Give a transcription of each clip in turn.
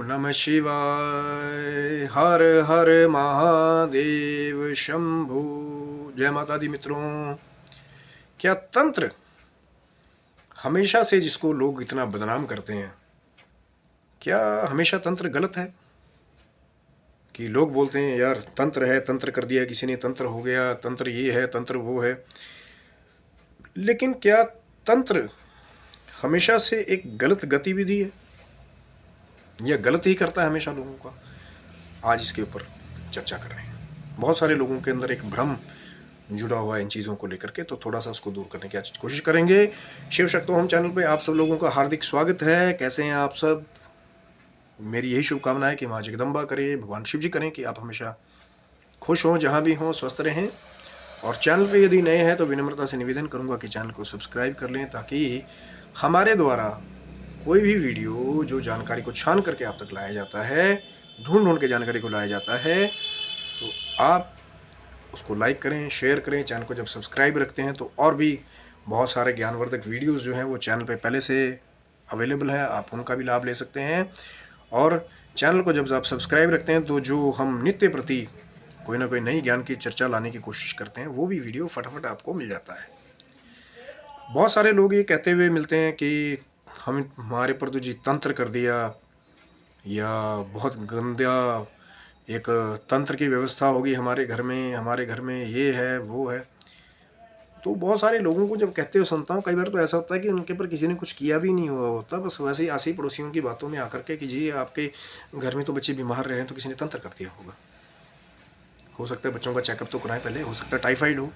नमः शिवाय। हर हर महादेव शंभु। जय माता दी मित्रों। क्या तंत्र हमेशा से जिसको लोग इतना बदनाम करते हैं, क्या हमेशा तंत्र गलत है? कि लोग बोलते हैं यार तंत्र है, तंत्र कर दिया किसी ने, तंत्र हो गया, तंत्र ये है, तंत्र वो है। लेकिन क्या तंत्र हमेशा से एक गलत गतिविधि है या गलत ही करता है हमेशा लोगों का? आज इसके ऊपर चर्चा कर रहे हैं। बहुत सारे लोगों के अंदर एक भ्रम जुड़ा हुआ है इन चीज़ों को लेकर के, तो थोड़ा सा उसको दूर करने की आज कोशिश करेंगे। शिव शक्तोहम चैनल पे आप सब लोगों का हार्दिक स्वागत है। कैसे हैं आप सब? मेरी यही शुभकामना है कि माँ जगदम्बा करे, भगवान शिव जी करें कि आप हमेशा खुश हों, जहाँ भी हों, स्वस्थ रहें। और चैनल पे यदि नए हैं तो विनम्रता से निवेदन करूँगा कि चैनल को सब्सक्राइब कर लें, ताकि हमारे द्वारा कोई भी वीडियो जो जानकारी को छान करके आप तक लाया जाता है, ढूंढ ढूंढ के जानकारी को लाया जाता है, तो आप उसको लाइक करें, शेयर करें। चैनल को जब सब्सक्राइब रखते हैं तो और भी बहुत सारे ज्ञानवर्धक वीडियोस जो हैं वो चैनल पे पहले से अवेलेबल है, आप उनका भी लाभ ले सकते हैं। और चैनल को जब आप सब्सक्राइब रखते हैं तो जो हम नित्य प्रति कोई ना कोई नई ज्ञान की चर्चा लाने की कोशिश करते हैं, वो भी वीडियो फटाफट आपको मिल जाता है। बहुत सारे लोग ये कहते हुए मिलते हैं कि हमारे पर तो जी तंत्र कर दिया, या बहुत गंदा एक तंत्र की व्यवस्था होगी हमारे घर में ये है वो है। तो बहुत सारे लोगों को जब कहते हुए सुनता हूँ, कई बार तो ऐसा होता है कि उनके ऊपर किसी ने कुछ किया भी नहीं हुआ होता, बस वैसे ही आसी पड़ोसियों की बातों में आकर के कि जी आपके घर में तो बच्चे बीमार रह रहे हैं तो किसी ने तंत्र कर दिया होगा। हो सकता है बच्चों का चेकअप तो कराएं पहले, हो सकता है टाइफाइड हो।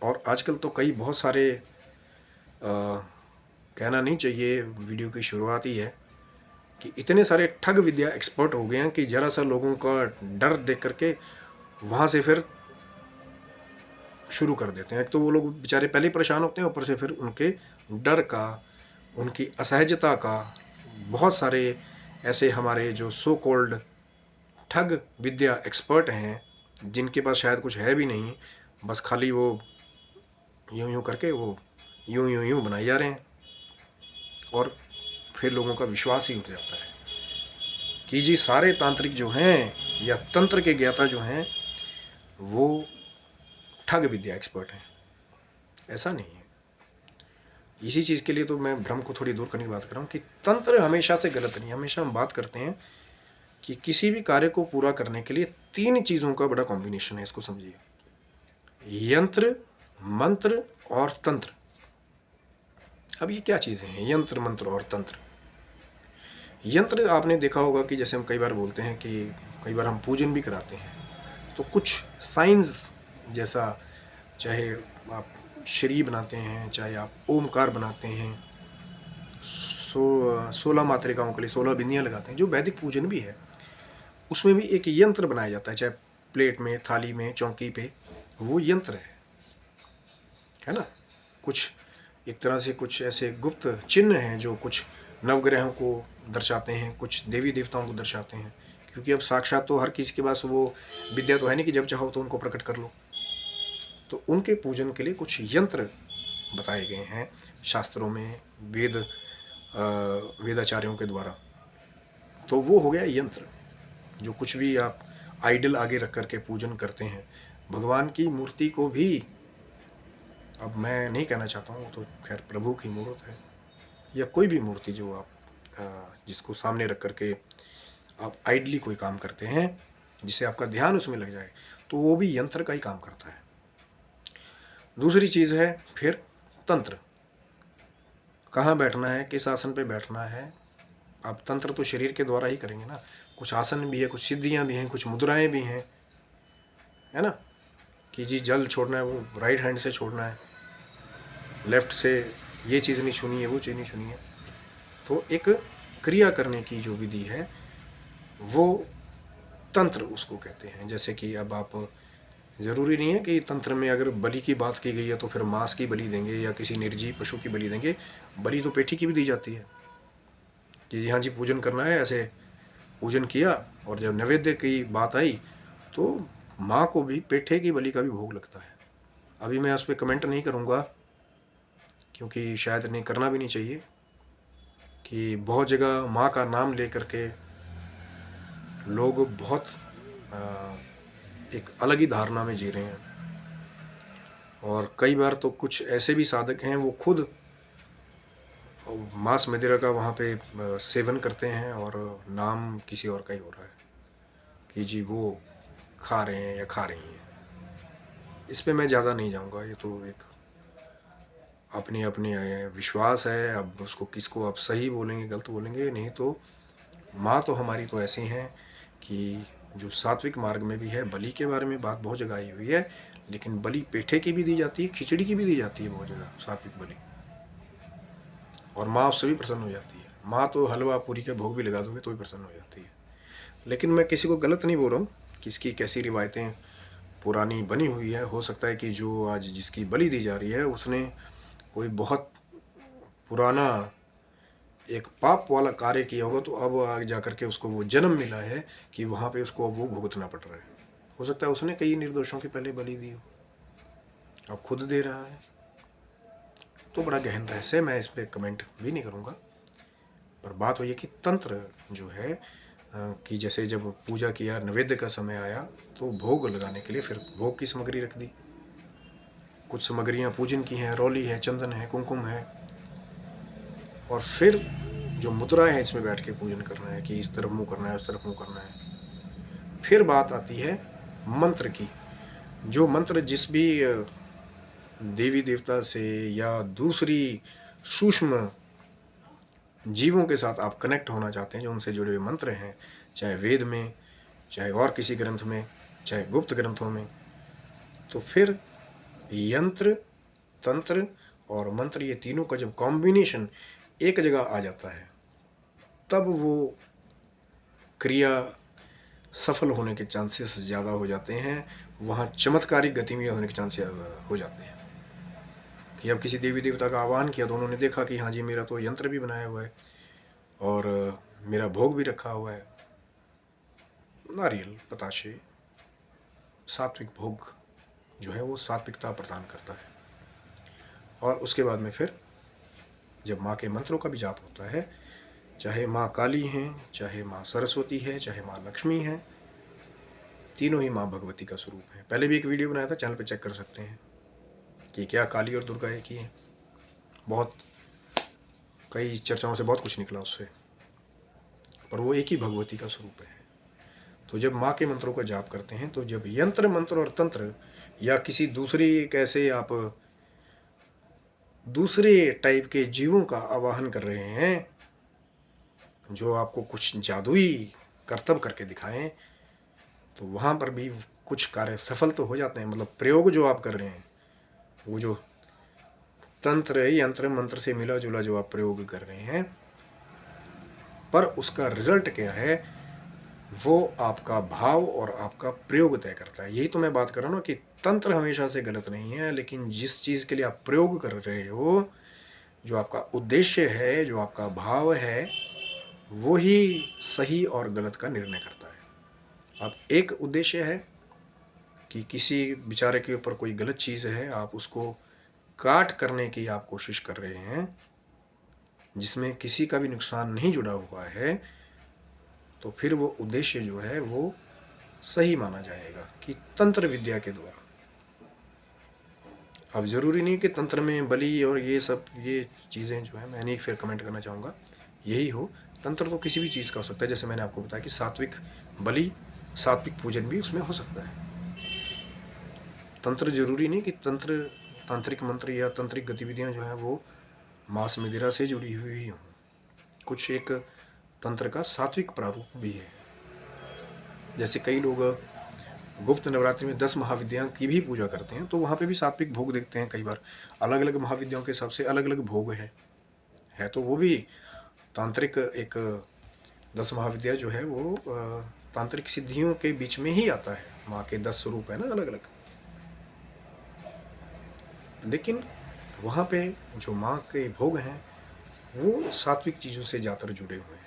और आजकल तो कई बहुत सारे कहना नहीं चाहिए, वीडियो की शुरुआत ही है कि इतने सारे ठग विद्या एक्सपर्ट हो गए हैं कि जरा सा लोगों का डर देख करके वहाँ से फिर शुरू कर देते हैं। एक तो वो लोग बेचारे पहले ही परेशान होते हैं, ऊपर से फिर उनके डर का, उनकी असहजता का, बहुत सारे ऐसे हमारे जो सो कॉल्ड ठग विद्या एक्सपर्ट हैं, जिनके पास शायद कुछ है भी नहीं, बस खाली वो यूं यूं करके वो यूं बनाए जा रहे हैं, और फिर लोगों का विश्वास ही उठ जाता है कि जी सारे तांत्रिक जो हैं या तंत्र के ज्ञाता जो हैं वो ठग विद्या एक्सपर्ट हैं। ऐसा नहीं है। इसी चीज़ के लिए तो मैं भ्रम को थोड़ी दूर करने की बात कर रहा हूँ कि तंत्र हमेशा से गलत नहीं। हमेशा हम बात करते हैं कि किसी भी कार्य को पूरा करने के लिए 3 चीज़ों का बड़ा कॉम्बिनेशन है, इसको समझिए। यंत्र, मंत्र और तंत्र। अब ये क्या चीज़ें हैं, यंत्र, मंत्र और तंत्र? यंत्र आपने देखा होगा कि जैसे हम कई बार बोलते हैं कि कई बार हम पूजन भी कराते हैं, तो कुछ साइंस जैसा, चाहे आप श्री बनाते हैं, चाहे आप ओमकार बनाते हैं, 16 मातृकाओं के लिए 16 बिंदियाँ लगाते हैं, जो वैदिक पूजन भी है, उसमें भी एक यंत्र बनाया जाता है, चाहे प्लेट में, थाली में, चौकी पे, वो यंत्र है ना। कुछ एक तरह से कुछ ऐसे गुप्त चिन्ह हैं जो कुछ नवग्रहों को दर्शाते हैं, कुछ देवी देवताओं को दर्शाते हैं, क्योंकि अब साक्षात तो हर किसी के पास वो विद्या तो है नहीं कि जब चाहो तो उनको प्रकट कर लो। तो उनके पूजन के लिए कुछ यंत्र बताए गए हैं शास्त्रों में, वेदाचार्यों के द्वारा। तो वो हो गया यंत्र। जो कुछ भी आप आइडल आगे रख करके पूजन करते हैं, भगवान की मूर्ति को भी, अब मैं नहीं कहना चाहता हूँ, तो खैर प्रभु की मूर्त है, या कोई भी मूर्ति जो आप जिसको सामने रख करके आप आइडली कोई काम करते हैं जिससे आपका ध्यान उसमें लग जाए, तो वो भी यंत्र का ही काम करता है। दूसरी चीज़ है फिर तंत्र। कहाँ बैठना है, किस आसन पे बैठना है। आप तंत्र तो शरीर के द्वारा ही करेंगे ना। कुछ आसन भी है, कुछ सिद्धियाँ भी हैं, कुछ मुद्राएं भी हैं, है ना। कि जी जल छोड़ना है वो राइट हैंड से छोड़ना है, लेफ्ट से ये चीज़ नहीं छूनी है, वो चीज़ नहीं छूनी है। तो एक क्रिया करने की जो विधि है वो तंत्र उसको कहते हैं। जैसे कि अब आप, ज़रूरी नहीं है कि तंत्र में अगर बलि की बात की गई है तो फिर मांस की बलि देंगे या किसी निर्जीव पशु की बलि देंगे। बलि तो पेठी की भी दी जाती है कि हाँ जी पूजन करना है, ऐसे पूजन किया, और जब नैवेद्य की बात आई तो माँ को भी पेठे की बलि का भी भोग लगता है। अभी मैं उस पर कमेंट नहीं करूँगा, क्योंकि शायद नहीं करना भी नहीं चाहिए, कि बहुत जगह माँ का नाम ले करके लोग बहुत एक अलग ही धारणा में जी रहे हैं। और कई बार तो कुछ ऐसे भी साधक हैं वो खुद मांस मदिरा का वहाँ पे सेवन करते हैं और नाम किसी और का ही हो रहा है कि जी वो खा रहे हैं या खा रही हैं। इस पे मैं ज़्यादा नहीं जाऊँगा, ये तो एक अपनी अपनी विश्वास है। अब उसको किसको आप सही बोलेंगे गलत बोलेंगे, नहीं तो माँ तो हमारी तो ऐसी हैं कि जो सात्विक मार्ग में भी है। बलि के बारे में बात बहुत जगह आई हुई है, लेकिन बलि पेठे की भी दी जाती है, खिचड़ी की भी दी जाती है बहुत जगह सात्विक बलि, और माँ उससे भी प्रसन्न हो जाती है। माँ तो हलवा पूरी के भोग भी लगा दोगे तो भी प्रसन्न हो जाती है। लेकिन मैं किसी को गलत नहीं बोल रहा हूँ, किसकी कैसी रिवायतें पुरानी बनी हुई है। हो सकता है कि जो आज जिसकी बलि दी जा रही है उसने कोई बहुत पुराना एक पाप वाला कार्य किया होगा, तो अब आगे जा करके उसको वो जन्म मिला है कि वहाँ पे उसको अब वो भुगतना पड़ रहा है। हो सकता है उसने कई निर्दोषों की पहले बलि दी हो, अब खुद दे रहा है। तो बड़ा गहन रहस्य, मैं इस पर कमेंट भी नहीं करूँगा। पर बात वही है कि तंत्र जो है कि जैसे जब पूजा किया, नैवेद्य का समय आया, तो भोग लगाने के लिए फिर भोग की सामग्री रख दी। कुछ सामग्रियाँ पूजन की हैं, रौली है, चंदन है, कुमकुम है, और फिर जो मुद्रा है इसमें बैठ के पूजन करना है कि इस तरफ मुँह करना है, उस तरफ मुँह करना है। फिर बात आती है मंत्र की। जो मंत्र जिस भी देवी देवता से या दूसरी सूक्ष्म जीवों के साथ आप कनेक्ट होना चाहते हैं, जो उनसे जुड़े हुए मंत्र हैं, चाहे वेद में, चाहे और किसी ग्रंथ में, चाहे गुप्त ग्रंथों में, तो फिर यंत्र, तंत्र और मंत्र, ये तीनों का जब कॉम्बिनेशन एक जगह आ जाता है, तब वो क्रिया सफल होने के चांसेस ज़्यादा हो जाते हैं। वहाँ चमत्कारिक गतिविधियाँ होने के चांसेस हो जाते हैं कि अब किसी देवी देवता का आह्वान किया तो उन्होंने देखा कि हाँ जी, मेरा तो यंत्र भी बनाया हुआ है और मेरा भोग भी रखा हुआ है, नारियल, बताशे, सात्विक भोग जो है वो सात्विकता प्रदान करता है। और उसके बाद में फिर जब माँ के मंत्रों का भी जाप होता है, चाहे माँ काली हैं, चाहे माँ सरस्वती है, चाहे माँ लक्ष्मी है, तीनों ही माँ भगवती का स्वरूप है। पहले भी एक वीडियो बनाया था, चैनल पे चेक कर सकते हैं कि क्या काली और दुर्गा एक ही है। बहुत कई चर्चाओं से बहुत कुछ निकला उससे, पर वो एक ही भगवती का स्वरूप है। तो जब माँ के मंत्रों का जाप करते हैं, तो जब यंत्र, मंत्र और तंत्र या किसी दूसरी कैसे आप दूसरे टाइप के जीवों का आवाहन कर रहे हैं, जो आपको कुछ जादुई करतब करके दिखाएं, तो वहाँ पर भी कुछ कार्य सफल तो हो जाते हैं। मतलब प्रयोग जो आप कर रहे हैं, वो जो तंत्र, यंत्र, मंत्र से मिला जुला जो आप प्रयोग कर रहे हैं, पर उसका रिजल्ट क्या है वो आपका भाव और आपका प्रयोग तय करता है। यही तो मैं बात कर रहा हूँ ना कि तंत्र हमेशा से गलत नहीं है, लेकिन जिस चीज़ के लिए आप प्रयोग कर रहे हो, जो आपका उद्देश्य है, जो आपका भाव है, वो ही सही और गलत का निर्णय करता है। अब एक उद्देश्य है कि किसी बेचारे के ऊपर कोई गलत चीज़ है, आप उसको काट करने की आप कोशिश कर रहे हैं, जिसमें किसी का भी नुकसान नहीं जुड़ा हुआ है, तो फिर वो उद्देश्य जो है वो सही माना जाएगा कि तंत्र विद्या के द्वारा। अब ज़रूरी नहीं कि तंत्र में बलि और ये सब ये चीज़ें जो है, मैं नहीं फिर कमेंट करना चाहूँगा यही हो। तंत्र तो किसी भी चीज़ का हो सकता है, जैसे मैंने आपको बताया कि सात्विक बलि, सात्विक पूजन भी उसमें हो सकता है। तंत्र जरूरी नहीं कि तांत्रिक मंत्र या तांत्रिक गतिविधियाँ जो हैं वो मांस मदिरा से जुड़ी हुई हों। कुछ एक तंत्र का सात्विक प्रारूप भी है। जैसे कई लोग गुप्त नवरात्रि में 10 महाविद्याओं की भी पूजा करते हैं, तो वहाँ पे भी सात्विक भोग देखते हैं। कई बार अलग अलग महाविद्याओं के सबसे अलग अलग भोग है तो वो भी तांत्रिक एक 10 महाविद्या जो है वो तांत्रिक सिद्धियों के बीच में ही आता है। माँ के 10 स्वरूप है ना अलग अलग, लेकिन वहाँ पे जो माँ के भोग हैं वो सात्विक चीज़ों से ज़्यादातर जुड़े हुए हैं।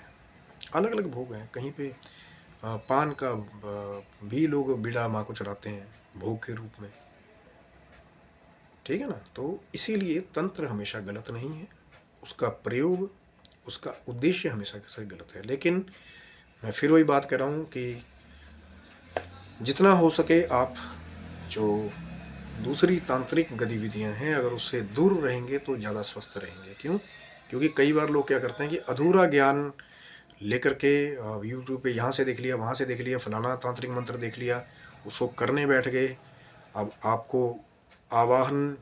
अलग अलग भोग हैं, कहीं पे पान का भी लोग बीड़ा माँ को चढ़ाते हैं भोग के रूप में, ठीक है ना। तो इसीलिए तंत्र हमेशा गलत नहीं है, उसका प्रयोग, उसका उद्देश्य हमेशा से गलत है। लेकिन मैं फिर वही बात कर रहा हूँ कि जितना हो सके आप जो दूसरी तांत्रिक गतिविधियां हैं अगर उससे दूर रहेंगे तो ज़्यादा स्वस्थ रहेंगे। क्यों? क्योंकि कई बार लोग क्या करते हैं कि अधूरा ज्ञान लेकर के यूट्यूब पे यहाँ से देख लिया, वहाँ से देख लिया, फलाना तांत्रिक मंत्र देख लिया, उसको करने बैठ गए। अब आपको आवाहन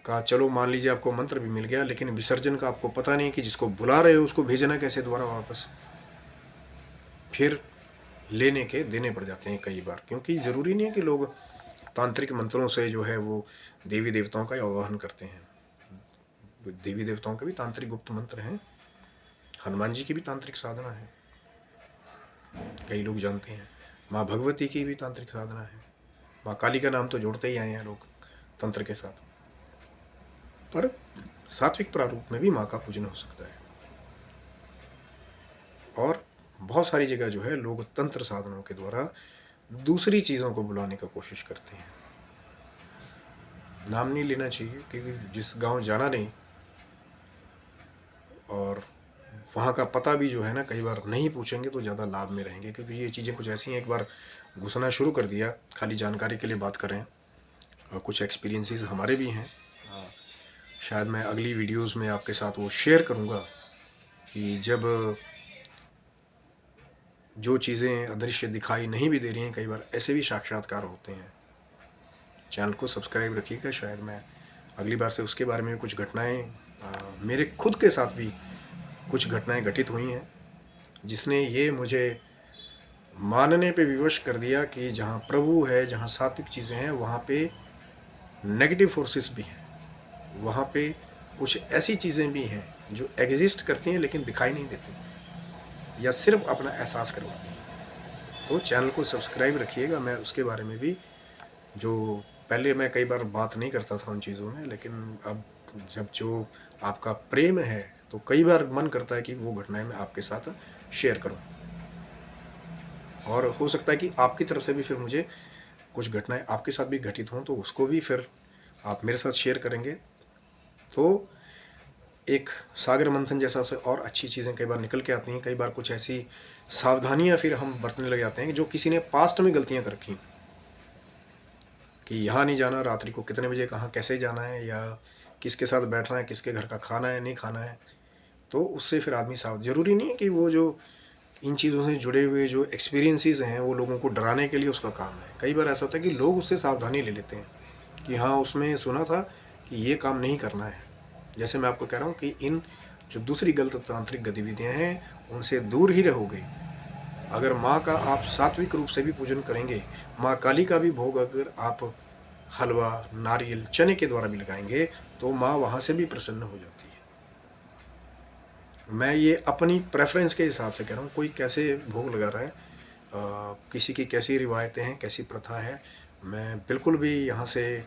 का, चलो मान लीजिए आपको मंत्र भी मिल गया, लेकिन विसर्जन का आपको पता नहीं कि जिसको बुला रहे हो उसको भेजना कैसे दोबारा वापस। फिर लेने के देने पड़ जाते हैं कई बार, क्योंकि ज़रूरी नहीं है कि लोग तांत्रिक मंत्रों से जो है वो देवी देवताओं का आवाहन करते हैं। देवी देवताओं के भी तांत्रिक गुप्त मंत्र हैं, हनुमान जी की भी तांत्रिक साधना है, कई लोग जानते हैं। माँ भगवती की भी तांत्रिक साधना है। माँ काली का नाम तो जोड़ते ही आए हैं लोग तंत्र के साथ। पर सात्विक प्रारूप में भी माँ का पूजन हो सकता है। और बहुत सारी जगह जो है लोग तंत्र साधनों के द्वारा दूसरी चीज़ों को बुलाने का कोशिश करते हैं। नाम नहीं लेना चाहिए, क्योंकि जिस गांव जाना नहीं और वहाँ का पता भी जो है ना कई बार नहीं पूछेंगे तो ज़्यादा लाभ में रहेंगे। क्योंकि ये चीज़ें कुछ ऐसी हैं, एक बार घुसना शुरू कर दिया, खाली जानकारी के लिए बात करें, और कुछ एक्सपीरियंसेस हमारे भी हैं। शायद मैं अगली वीडियोस में आपके साथ वो शेयर करूँगा कि जब जो चीज़ें अदृश्य दिखाई नहीं भी दे रही हैं, कई बार ऐसे भी साक्षात्कार होते हैं। चैनल को सब्सक्राइब रखिएगा, शायद मैं अगली बार से उसके बारे में भी कुछ घटनाएं, मेरे खुद के साथ भी कुछ घटनाएं घटित हुई हैं जिसने ये मुझे मानने पे विवश कर दिया कि जहाँ प्रभु है, जहाँ सात्विक चीज़ें हैं, वहाँ पे नेगेटिव फोर्सेस भी हैं, वहाँ पे कुछ ऐसी चीज़ें भी हैं जो एग्जिस्ट करती हैं लेकिन दिखाई नहीं देती या सिर्फ अपना एहसास करवाती हैं। तो चैनल को सब्सक्राइब रखिएगा। मैं उसके बारे में भी, जो पहले मैं कई बार बात नहीं करता था उन चीज़ों में, लेकिन अब जब जो आपका प्रेम है तो कई बार मन करता है कि वो घटनाएं मैं आपके साथ शेयर करूं। और हो सकता है कि आपकी तरफ से भी फिर मुझे कुछ घटनाएं आपके साथ भी घटित हों तो उसको भी फिर आप मेरे साथ शेयर करेंगे, तो एक सागर मंथन जैसा से और अच्छी चीज़ें कई बार निकल के आती हैं। कई बार कुछ ऐसी सावधानियां फिर हम बरतने लग जाते हैं जो किसी ने पास्ट में गलतियां कर रखी, कि यहाँ नहीं जाना, रात्रि को कितने बजे कहाँ कैसे जाना है, या किसके साथ बैठना है, किसके घर का खाना है नहीं खाना है। तो उससे फिर आदमी सावधान। ज़रूरी नहीं है कि वो जो इन चीज़ों से जुड़े हुए जो एक्सपीरियंसेस हैं वो लोगों को डराने के लिए उसका काम है। कई बार ऐसा होता है कि लोग उससे सावधानी ले लेते हैं कि हाँ उसमें सुना था कि ये काम नहीं करना है। जैसे मैं आपको कह रहा हूँ कि इन जो दूसरी गलत तांत्रिक गतिविधियाँ हैं उनसे दूर ही रहोगे। अगर माँ का आप सात्विक रूप से भी पूजन करेंगे, माँ काली का भी भोग अगर आप हलवा, नारियल, चने के द्वारा भी लगाएंगे तो माँ वहाँ से भी प्रसन्न हो जाती है। मैं ये अपनी प्रेफरेंस के हिसाब से कह रहा हूँ, कोई कैसे भोग लगा रहा है, किसी की कैसी रिवायतें हैं, कैसी प्रथा है, मैं बिल्कुल भी यहाँ से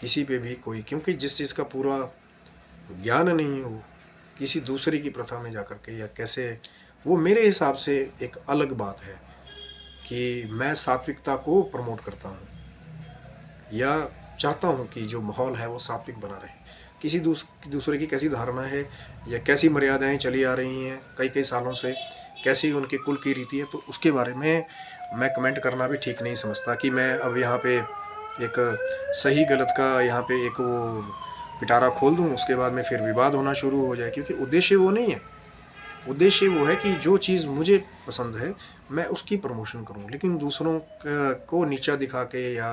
किसी पे भी कोई, क्योंकि जिस चीज़ का पूरा ज्ञान नहीं हो किसी दूसरे की प्रथा में जाकर के या कैसे, वो मेरे हिसाब से एक अलग बात है कि मैं सात्विकता को प्रमोट करता हूँ या चाहता हूँ कि जो माहौल है वो सात्विक बना रहे। किसी दूसरे की कैसी धारणा है या कैसी मर्यादाएं चली आ रही हैं कई कई सालों से, कैसी उनके कुल की रीति है, तो उसके बारे में मैं कमेंट करना भी ठीक नहीं समझता कि मैं अब यहाँ पे एक सही गलत का यहाँ पे एक वो पिटारा खोल दूँ, उसके बाद में फिर विवाद होना शुरू हो जाए। क्योंकि उद्देश्य वो नहीं है। उद्देश्य वो है कि जो चीज़ मुझे पसंद है मैं उसकी प्रमोशन करूं, लेकिन दूसरों को नीचा दिखा के या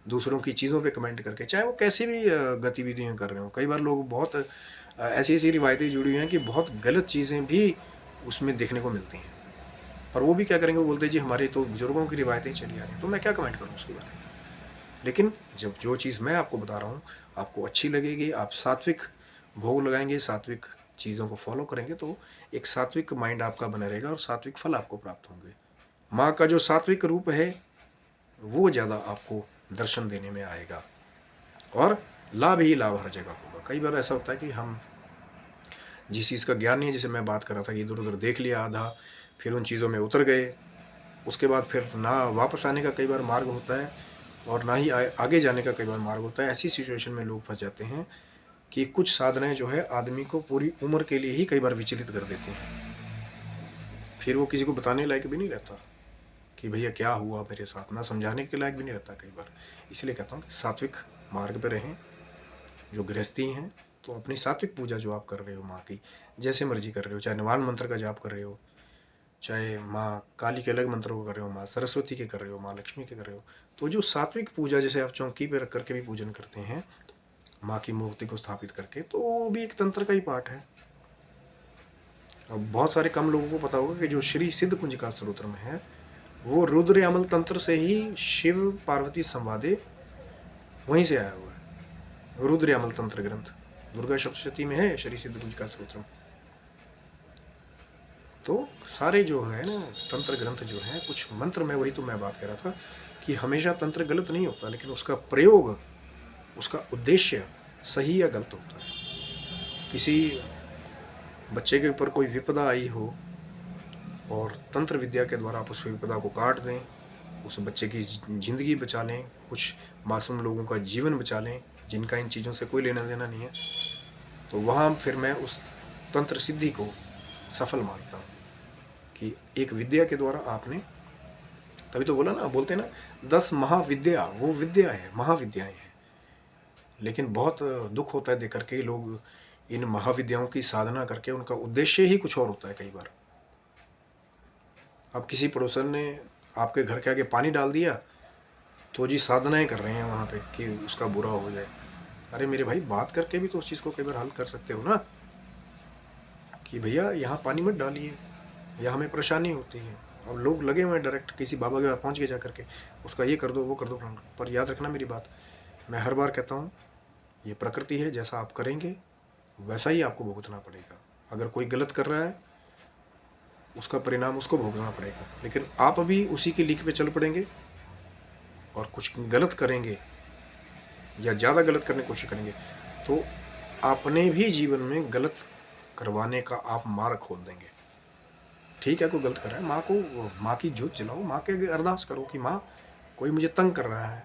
दूसरों की चीज़ों पे कमेंट करके, चाहे वो कैसी भी गतिविधियां कर रहे हो। कई बार लोग बहुत ऐसी ऐसी रिवायतें जुड़ी हुई हैं कि बहुत गलत चीज़ें भी उसमें देखने को मिलती हैं, पर वो भी क्या करेंगे, वो बोलते हैं जी हमारी तो बुजुर्गों की रिवायतें चली आ रही हैं, तो मैं क्या कमेंट करूँ उसके बारे में। लेकिन जब जो चीज़ मैं आपको बता रहा हूँ आपको अच्छी लगेगी, आप सात्विक भोग लगाएंगे, सात्विक चीज़ों को फॉलो करेंगे, तो एक सात्विक माइंड आपका बना रहेगा और सात्विक फल आपको प्राप्त होंगे। माँ का जो सात्विक रूप है वो ज़्यादा आपको दर्शन देने में आएगा और लाभ ही लाभ हर जगह होगा। कई बार ऐसा होता है कि हम जिस चीज़ का ज्ञान नहीं है, जैसे मैं बात कर रहा था, इधर उधर देख लिया आधा, फिर उन चीज़ों में उतर गए, उसके बाद फिर ना वापस आने का कई बार मार्ग होता है और ना ही आगे जाने का कई बार मार्ग होता है। ऐसी सिचुएशन में लोग फंस जाते हैं कि कुछ साधनाएं जो है आदमी को पूरी उम्र के लिए ही कई बार विचलित कर देती हैं। फिर वो किसी को बताने लायक भी नहीं रहता कि भैया क्या हुआ मेरे साथ, ना समझाने के लायक भी नहीं रहता कई बार। इसलिए कहता हूँ कि सात्विक मार्ग पर रहें। जो गृहस्थी हैं तो अपनी सात्विक पूजा जो आप कर रहे हो माँ की, जैसे मर्जी कर रहे हो, चाहे नवान मंत्र का जाप कर रहे हो, चाहे माँ काली के अलग मंत्रों को कर रहे हो, माँ सरस्वती के कर रहे हो, माँ लक्ष्मी के कर रहे हो, तो जो सात्विक पूजा जैसे आप चौकी पे रख करके भी पूजन करते हैं माँ की मूर्ति को स्थापित करके, तो वो भी एक तंत्र का ही पार्ट है। अब बहुत सारे कम लोगों को पता होगा कि जो श्री सिद्ध कुंज का स्तोत्र में है वो रुद्र अमल तंत्र से ही शिव पार्वती संवादे वहीं से आया हुआ है। रुद्र अमल तंत्र ग्रंथ दुर्गा सप्तशती में है श्री सिद्ध कुंज का स्तोत्र। तो सारे जो है ना तंत्र ग्रंथ जो है, कुछ मंत्र में, वही तो मैं बात कर रहा था कि हमेशा तंत्र गलत नहीं होता, लेकिन उसका प्रयोग, उसका उद्देश्य सही या गलत होता है। किसी बच्चे के ऊपर कोई विपदा आई हो और तंत्र विद्या के द्वारा आप उस विपदा को काट दें, उस बच्चे की ज़िंदगी बचा लें, कुछ मासूम लोगों का जीवन बचा लें जिनका इन चीज़ों से कोई लेना देना नहीं है, तो वहाँ फिर मैं उस तंत्र सिद्धि को सफल मानता हूँ कि एक विद्या के द्वारा आपने, तभी तो बोला ना, बोलते ना 10 महाविद्या, वो विद्या है, महाविद्याएं हैं। लेकिन बहुत दुख होता है देख करके लोग इन महाविद्याओं की साधना करके उनका उद्देश्य ही कुछ और होता है कई बार। अब किसी पड़ोसन ने आपके घर के आगे पानी डाल दिया तो जी साधनाएं कर रहे हैं वहाँ पे कि उसका बुरा हो जाए। अरे मेरे भाई, बात करके भी तो उस चीज़ को कई बार हल कर सकते हो ना, कि भैया यहाँ पानी मत डालिए, या हमें परेशानी होती है। और लोग लगे हुए हैं डायरेक्ट किसी बाबा के पास पहुँच के जा करके उसका ये कर दो, वो कर दो। पर याद रखना मेरी बात, मैं हर बार कहता हूँ ये प्रकृति है, जैसा आप करेंगे वैसा ही आपको भुगतना पड़ेगा। अगर कोई गलत कर रहा है उसका परिणाम उसको भोगना पड़ेगा, लेकिन आप अभी उसी की लीक पे चल पड़ेंगे और कुछ गलत करेंगे या ज़्यादा गलत करने की कोशिश करेंगे तो अपने भी जीवन में गलत करवाने का आप मार्ग खोल देंगे। ठीक है, कोई गलत कर रहा है, माँ को, माँ की जोत जलाओ, माँ के आगे अरदास करो कि माँ कोई मुझे तंग कर रहा है।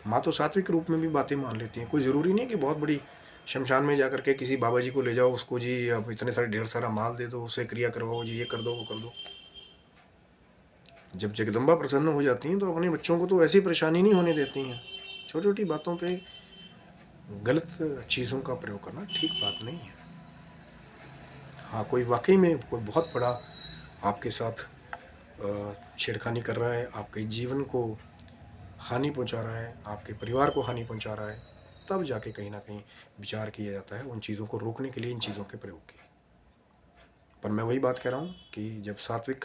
माँ तो सात्विक रूप में भी बातें मान लेती हैं। कोई ज़रूरी नहीं कि बहुत बड़ी शमशान में जा करके किसी बाबा जी को ले जाओ, उसको जी अब इतने सारे ढेर सारा माल दे दो, उसे क्रिया करवाओ, जी ये कर दो वो कर दो। जब जगदम्बा प्रसन्न हो जाती हैं तो अपने बच्चों को तो ऐसी परेशानी नहीं होने देती हैं। छोटी छोटी बातों पे गलत चीज़ों का प्रयोग करना ठीक बात नहीं है। हाँ, कोई वाकई में कोई बहुत बड़ा आपके साथ छेड़खानी कर रहा है, आपके जीवन को हानि पहुंचा रहा है, आपके परिवार को हानि पहुंचा रहा है, तब जाके कहीं ना कहीं विचार किया जाता है उन चीज़ों को रोकने के लिए, इन चीज़ों के प्रयोग की। पर मैं वही बात कह रहा हूँ कि जब सात्विक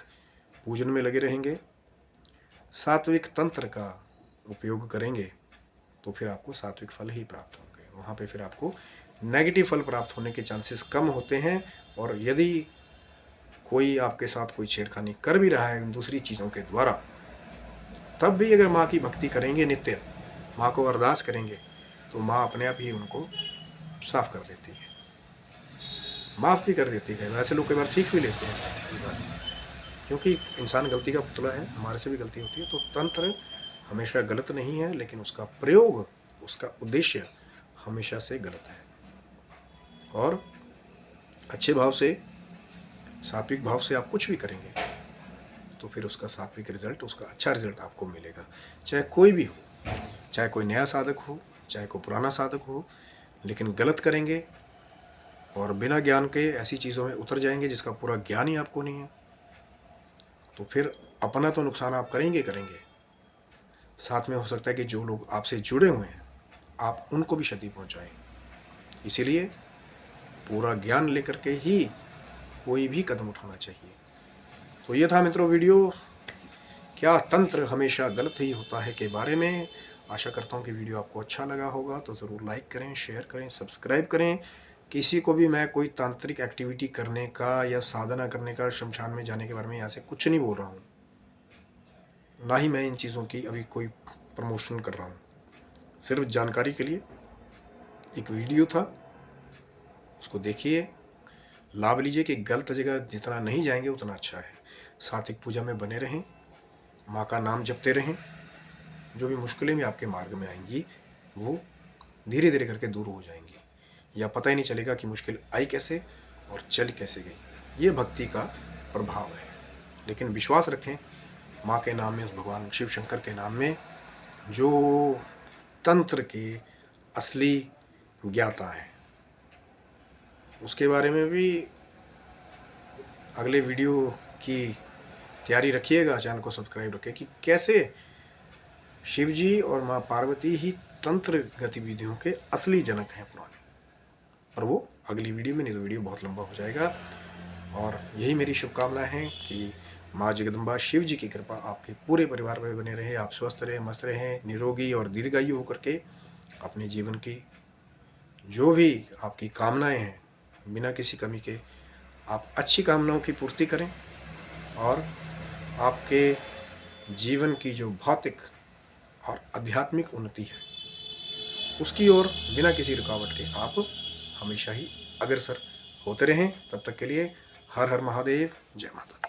पूजन में लगे रहेंगे, सात्विक तंत्र का उपयोग करेंगे, तो फिर आपको सात्विक फल ही प्राप्त होंगे। वहाँ पे फिर आपको नेगेटिव फल प्राप्त होने के चांसेस कम होते हैं। और यदि कोई आपके साथ कोई छेड़खानी कर भी रहा है दूसरी चीज़ों के द्वारा, तब भी अगर माँ की भक्ति करेंगे, नित्य माँ को अरदास करेंगे, तो माँ अपने आप ही उनको साफ कर देती है, माफ़ भी कर देती है। वैसे लोग कई बार सीख भी लेते हैं, क्योंकि इंसान गलती का पुतला है, हमारे से भी गलती होती है। तो तंत्र हमेशा गलत नहीं है, लेकिन उसका प्रयोग, उसका उद्देश्य हमेशा से गलत है। और अच्छे भाव से, सात्विक भाव से आप कुछ भी करेंगे तो फिर उसका सात्विक रिजल्ट, उसका अच्छा रिजल्ट आपको मिलेगा। चाहे कोई भी हो, चाहे कोई नया साधक हो, चाहे कोई पुराना साधक हो, लेकिन गलत करेंगे और बिना ज्ञान के ऐसी चीज़ों में उतर जाएंगे जिसका पूरा ज्ञान ही आपको नहीं है, तो फिर अपना तो नुकसान आप करेंगे, साथ में हो सकता है कि जो लोग आपसे जुड़े हुए हैं आप उनको भी क्षति पहुंचाएं। इसीलिए पूरा ज्ञान लेकर के ही कोई भी कदम उठाना चाहिए। तो ये था मित्रों वीडियो, क्या तंत्र हमेशा गलत ही होता है के बारे में। आशा करता हूँ कि वीडियो आपको अच्छा लगा होगा, तो ज़रूर लाइक करें, शेयर करें, सब्सक्राइब करें। किसी को भी मैं कोई तांत्रिक एक्टिविटी करने का या साधना करने का, शमशान में जाने के बारे में यहाँ से कुछ नहीं बोल रहा हूँ, ना ही मैं इन चीज़ों की अभी कोई प्रमोशन कर रहा हूँ। सिर्फ जानकारी के लिए एक वीडियो था, उसको देखिए, लाभ लीजिए कि गलत जगह जितना नहीं जाएंगे उतना अच्छा है। सात्विक पूजा में बने रहें, माँ का नाम जपते रहें, जो भी मुश्किलें भी आपके मार्ग में आएंगी वो धीरे धीरे करके दूर हो जाएंगी, या पता ही नहीं चलेगा कि मुश्किल आई कैसे और चली कैसे गई। ये भक्ति का प्रभाव है। लेकिन विश्वास रखें माँ के नाम में, उस भगवान शिव शंकर के नाम में, जो तंत्र के असली ज्ञाता हैं। उसके बारे में भी अगले वीडियो की तैयारी रखिएगा। चैनल को सब्सक्राइब रखें कि कैसे शिव जी और माँ पार्वती ही तंत्र गतिविधियों के असली जनक हैं पुराने। पर वो अगली वीडियो में, नहीं तो वीडियो बहुत लंबा हो जाएगा। और यही मेरी शुभकामनाएं हैं कि माँ जगदम्बा शिव जी की कृपा आपके पूरे परिवार में बने रहे। आप स्वस्थ रहें, मस्त रहें, निरोगी और दीर्घायु होकर के अपने जीवन की जो भी आपकी कामनाएं हैं, बिना किसी कमी के आप अच्छी कामनाओं की पूर्ति करें, और आपके जीवन की जो भौतिक और आध्यात्मिक उन्नति है उसकी ओर बिना किसी रुकावट के आप हमेशा ही अग्रसर होते रहें। तब तक के लिए हर हर महादेव, जय माता दी।